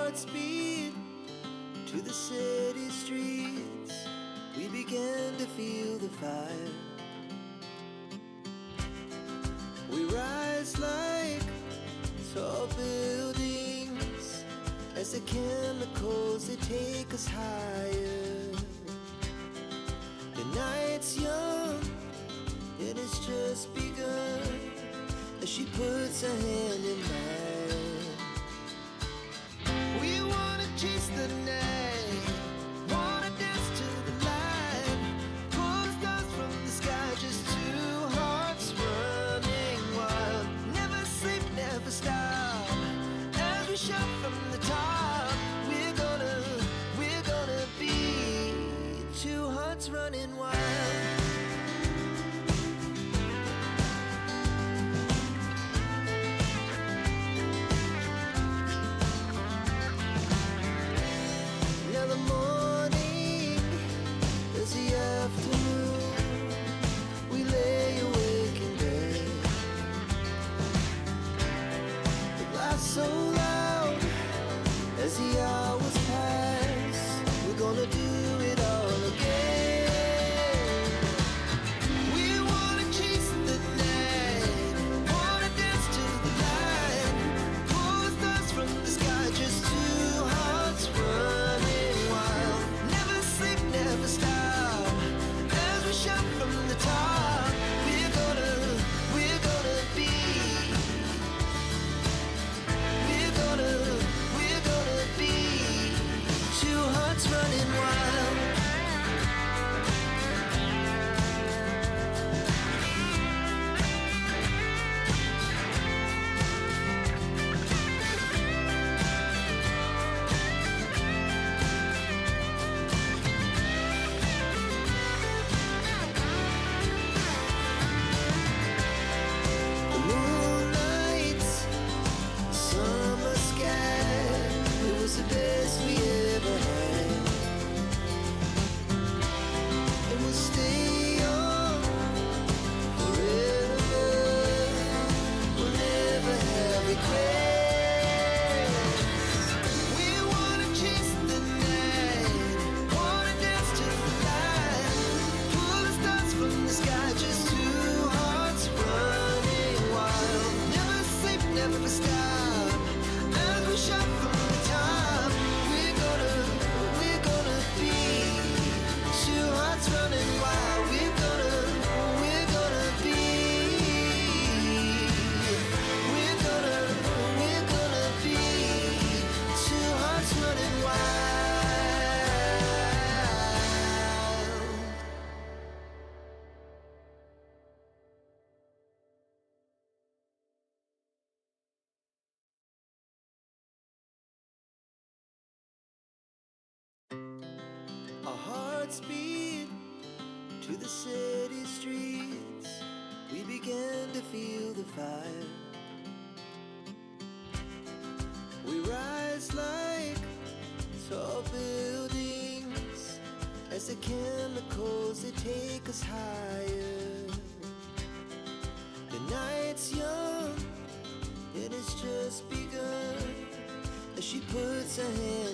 hearts beat to the city streets. We began to feel the fire. We rise like tall buildings as the chemicals, they take us higher. The night's young and it's just begun as she puts her hand in mine. We wanna chase the night, wanna dance to the light, pull the stars from the sky, just two hearts running wild. Never sleep, never stop, as we shout from the top. We're gonna be two hearts running wild. Now the morning is the afternoon. We lay awake in bed. The laugh so loud as the hours pass. We're gonna do it all again. We wanna chase the night, wanna dance to the light, pull the stars from the sky, just two hearts running wild. Never sleep, never stop, as we shout from the top. We're gonna be, we're gonna be two hearts running wild. The moonlight, summer sky, it was the best we ever had. And we'll stay on forever. We'll never have regrets. We wanna chase the night, wanna dance to the light, pull the stars from the sky, just two hearts running wild. Never sleep, never stop, as we shout from the top. We're gonna be two hearts running wild. We're gonna be, we're gonna be two hearts running wild. Our hearts beat to the city streets. We began to feel the fire. We rise like tall buildings as the chemicals, they take us higher. The night's young and it's just begun as she puts her hand